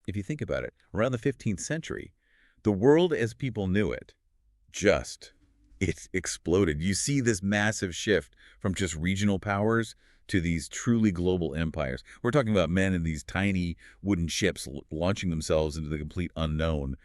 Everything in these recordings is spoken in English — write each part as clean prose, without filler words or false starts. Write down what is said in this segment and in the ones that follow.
If you think about it, around the 15th century, the world as people knew it just it exploded. You see this massive shift from just regional powers to these truly global empires. We're talking about men in these tiny wooden ships launching themselves into the complete unknown.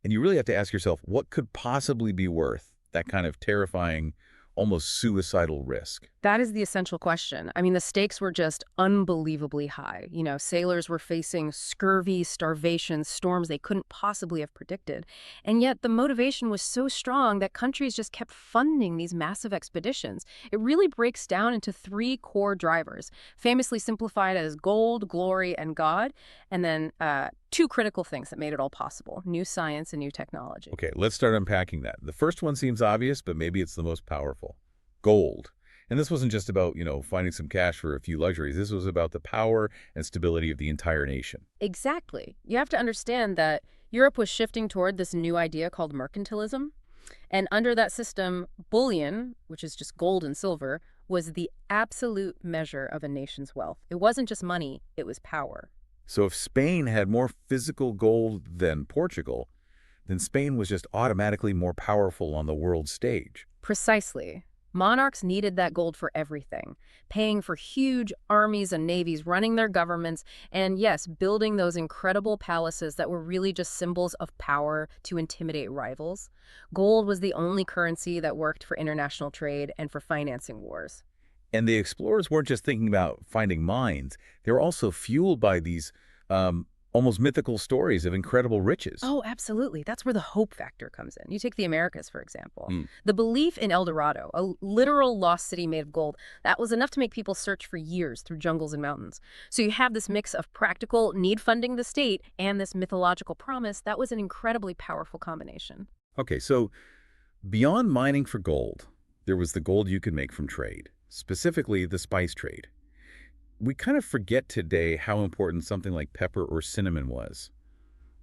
And you really have to ask yourself, what could possibly be worth that kind of terrifying, almost suicidal risk? That is the essential question. I mean, the stakes were just unbelievably high. Sailors were facing scurvy, starvation, storms they couldn't possibly have predicted. And yet the motivation was so strong that countries just kept funding these massive expeditions. It really breaks down into three core drivers, famously simplified as gold, glory, and God, and then two critical things that made it all possible: new science and new technology. Okay, let's start unpacking that. The first one seems obvious, but maybe it's the most powerful. Gold. And this wasn't just about, finding some cash for a few luxuries. This was about the power and stability of the entire nation. Exactly. You have to understand that Europe was shifting toward this new idea called mercantilism. And under that system, bullion, which is just gold and silver, was the absolute measure of a nation's wealth. It wasn't just money, it was power. So if Spain had more physical gold than Portugal, then Spain was just automatically more powerful on the world stage. Precisely. Monarchs needed that gold for everything, paying for huge armies and navies, running their governments, and yes, building those incredible palaces that were really just symbols of power to intimidate rivals. Gold was the only currency that worked for international trade and for financing wars. And the explorers weren't just thinking about finding mines. They were also fueled by these almost mythical stories of incredible riches. Oh, absolutely. That's where the hope factor comes in. You take the Americas, for example. Mm. The belief in El Dorado, a literal lost city made of gold, that was enough to make people search for years through jungles and mountains. So you have this mix of practical need funding the state and this mythological promise. That was an incredibly powerful combination. Okay, so beyond mining for gold, there was the gold you could make from trade, specifically the spice trade. We kind of forget today how important something like pepper or cinnamon was.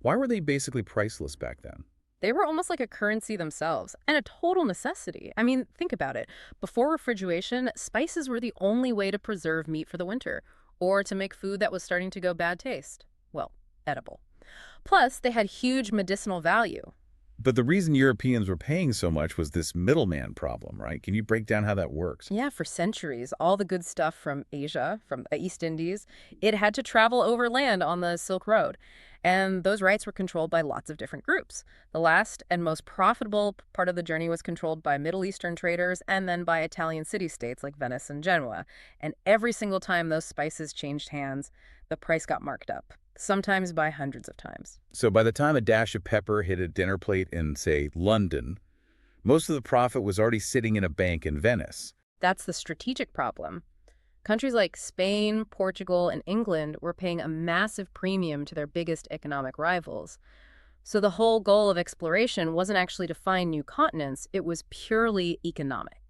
Why were they basically priceless back then? They were almost like a currency themselves and a total necessity. I mean, think about it. Before refrigeration, spices were the only way to preserve meat for the winter or to make food that was starting to go bad taste. Well, edible. Plus, they had huge medicinal value. But the reason Europeans were paying so much was this middleman problem, right? Can you break down how that works? Yeah, for centuries, all the good stuff from Asia, from the East Indies, it had to travel overland on the Silk Road. And those rights were controlled by lots of different groups. The last and most profitable part of the journey was controlled by Middle Eastern traders and then by Italian city-states like Venice and Genoa. And every single time those spices changed hands, the price got marked up, sometimes by hundreds of times. So by the time a dash of pepper hit a dinner plate in, say, London, most of the profit was already sitting in a bank in Venice. That's the strategic problem. Countries like Spain, Portugal, and England were paying a massive premium to their biggest economic rivals. So the whole goal of exploration wasn't actually to find new continents, it was purely economic.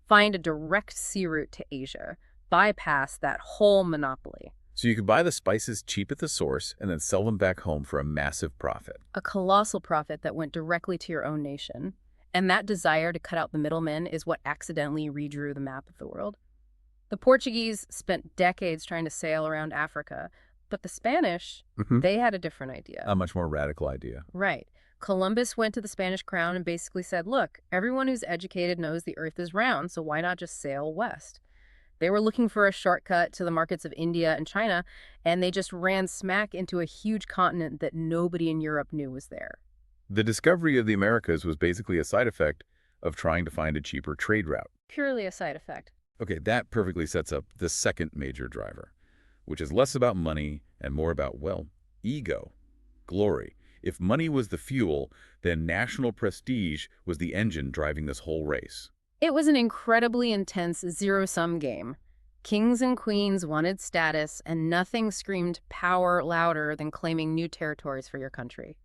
Find a direct sea route to Asia, bypass that whole monopoly. So you could buy the spices cheap at the source and then sell them back home for a massive profit. A colossal profit that went directly to your own nation. And that desire to cut out the middlemen is what accidentally redrew the map of the world. The Portuguese spent decades trying to sail around Africa, but the Spanish, they had a different idea. A much more radical idea. Right. Columbus went to the Spanish crown and basically said, look, everyone who's educated knows the earth is round, so why not just sail west? They were looking for a shortcut to the markets of India and China, and they just ran smack into a huge continent that nobody in Europe knew was there. The discovery of the Americas was basically a side effect of trying to find a cheaper trade route. Purely a side effect. Okay, that perfectly sets up the second major driver, which is less about money and more about, well, ego, glory. If money was the fuel, then national prestige was the engine driving this whole race. It was an incredibly intense zero-sum game. Kings and queens wanted status, and nothing screamed power louder than claiming new territories for your country.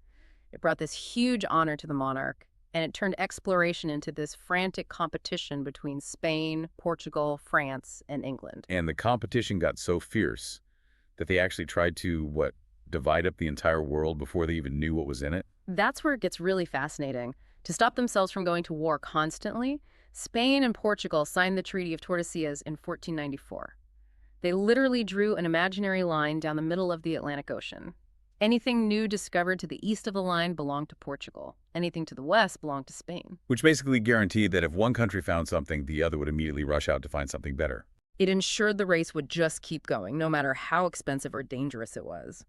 It brought this huge honor to the monarch, and it turned exploration into this frantic competition between Spain, Portugal, France, and England. And the competition got so fierce that they actually tried to, divide up the entire world before they even knew what was in it? That's where it gets really fascinating. To stop themselves from going to war constantly, Spain and Portugal signed the Treaty of Tordesillas in 1494. They literally drew an imaginary line down the middle of the Atlantic Ocean. Anything new discovered to the east of the line belonged to Portugal. Anything to the west belonged to Spain. Which basically guaranteed that if one country found something, the other would immediately rush out to find something better. It ensured the race would just keep going, no matter how expensive or dangerous it was.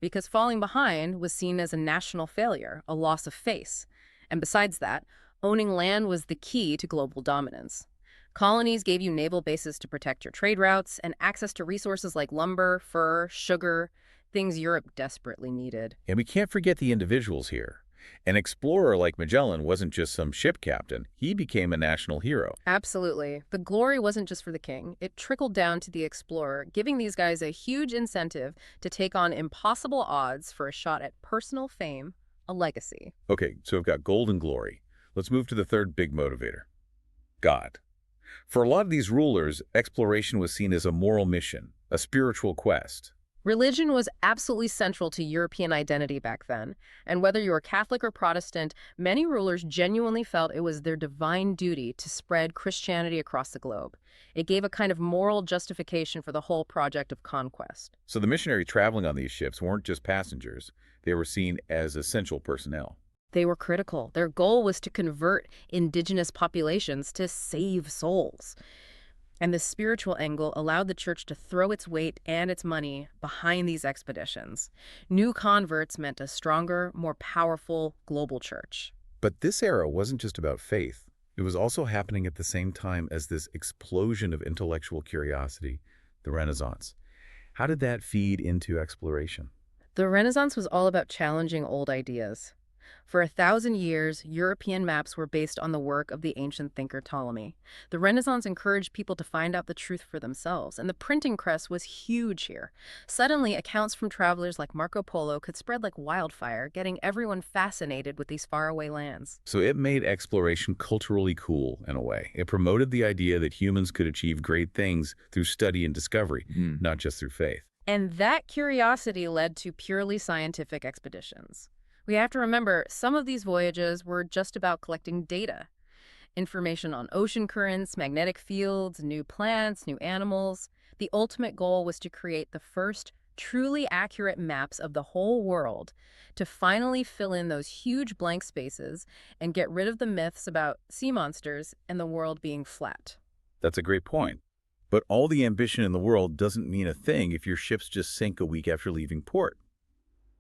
Because falling behind was seen as a national failure, a loss of face. And besides that, owning land was the key to global dominance. Colonies gave you naval bases to protect your trade routes and access to resources like lumber, fur, sugar, things Europe desperately needed. And we can't forget the individuals here. An explorer like Magellan wasn't just some ship captain. He became a national hero. Absolutely. The glory wasn't just for the king. It trickled down to the explorer, giving these guys a huge incentive to take on impossible odds for a shot at personal fame, a legacy. Okay, so we've got gold and glory. Let's move to the third big motivator, God. For a lot of these rulers, exploration was seen as a moral mission, a spiritual quest. Religion was absolutely central to European identity back then, and whether you were Catholic or Protestant, many rulers genuinely felt it was their divine duty to spread Christianity across the globe. It gave a kind of moral justification for the whole project of conquest. So the missionaries traveling on these ships weren't just passengers. They were seen as essential personnel. They were critical. Their goal was to convert indigenous populations to save souls. And the spiritual angle allowed the church to throw its weight and its money behind these expeditions. New converts meant a stronger, more powerful global church. But this era wasn't just about faith. It was also happening at the same time as this explosion of intellectual curiosity, the Renaissance. How did that feed into exploration? The Renaissance was all about challenging old ideas. For 1,000 years, European maps were based on the work of the ancient thinker Ptolemy. The Renaissance encouraged people to find out the truth for themselves, and the printing press was huge here. Suddenly, accounts from travelers like Marco Polo could spread like wildfire, getting everyone fascinated with these faraway lands. So it made exploration culturally cool in a way. It promoted the idea that humans could achieve great things through study and discovery, not just through faith. And that curiosity led to purely scientific expeditions. We have to remember, some of these voyages were just about collecting data. Information on ocean currents, magnetic fields, new plants, new animals. The ultimate goal was to create the first truly accurate maps of the whole world, to finally fill in those huge blank spaces and get rid of the myths about sea monsters and the world being flat. That's a great point. But all the ambition in the world doesn't mean a thing if your ships just sink a week after leaving port.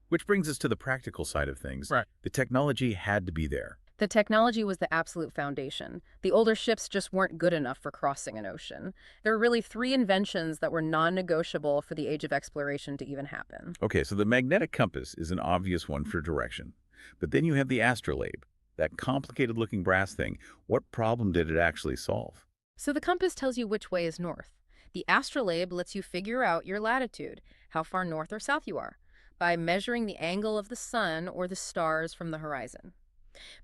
Which brings us to the practical side of things. Right. The technology had to be there. The technology was the absolute foundation. The older ships just weren't good enough for crossing an ocean. There were really 3 inventions that were non-negotiable for the age of exploration to even happen. Okay, so the magnetic compass is an obvious one for direction. But then you have the astrolabe, that complicated-looking brass thing. What problem did it actually solve? So the compass tells you which way is north. The astrolabe lets you figure out your latitude, how far north or south you are, by measuring the angle of the sun or the stars from the horizon.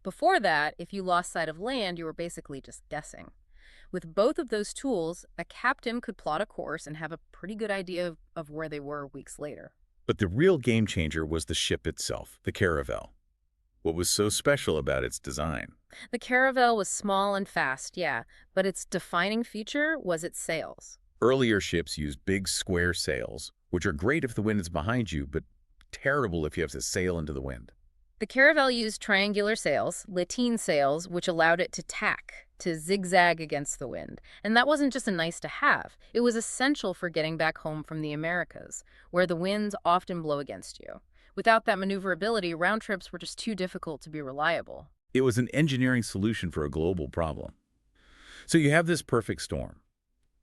Before that, if you lost sight of land, you were basically just guessing. With both of those tools, a captain could plot a course and have a pretty good idea of where they were weeks later. But the real game changer was the ship itself, the caravel. What was so special about its design? The caravel was small and fast, yeah, but its defining feature was its sails. Earlier ships used big square sails, which are great if the wind is behind you, but terrible if you have to sail into the wind. The caravel used triangular sails, lateen sails, which allowed it to tack, to zigzag against the wind. And that wasn't just a nice to have. It was essential for getting back home from the Americas, where the winds often blow against you. Without that maneuverability, round trips were just too difficult to be reliable. It was an engineering solution for a global problem. So you have this perfect storm.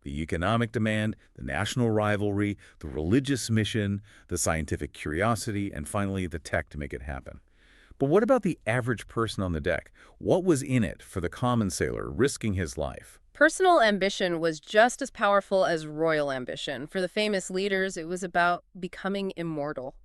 The economic demand, the national rivalry, the religious mission, the scientific curiosity, and finally the tech to make it happen. But what about the average person on the deck? What was in it for the common sailor risking his life? Personal ambition was just as powerful as royal ambition. For the famous leaders, it was about becoming immortal,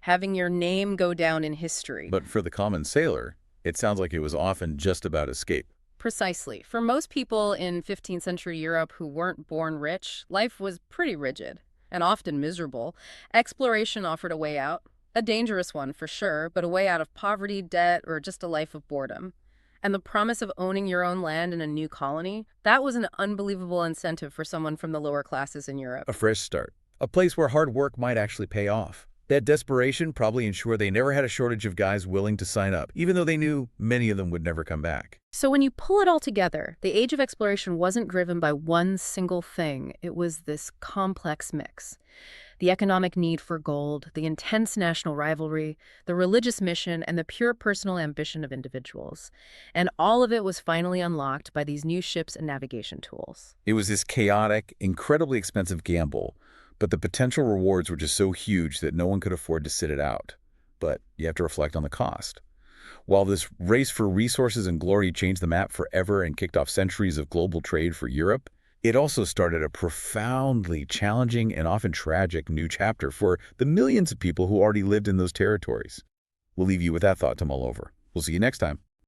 having your name go down in history. But for the common sailor, it sounds like it was often just about escape. Precisely. For most people in 15th century Europe who weren't born rich, life was pretty rigid and often miserable. Exploration offered a way out, a dangerous one for sure, but a way out of poverty, debt, or just a life of boredom. And the promise of owning your own land in a new colony, that was an unbelievable incentive for someone from the lower classes in Europe. A fresh start. A place where hard work might actually pay off. That desperation probably ensured they never had a shortage of guys willing to sign up, even though they knew many of them would never come back. So when you pull it all together, the age of exploration wasn't driven by one single thing. It was this complex mix. The economic need for gold, the intense national rivalry, the religious mission, and the pure personal ambition of individuals. And all of it was finally unlocked by these new ships and navigation tools. It was this chaotic, incredibly expensive gamble, but the potential rewards were just so huge that no one could afford to sit it out. But you have to reflect on the cost. While this race for resources and glory changed the map forever and kicked off centuries of global trade for Europe, it also started a profoundly challenging and often tragic new chapter for the millions of people who already lived in those territories. We'll leave you with that thought to mull over. We'll see you next time.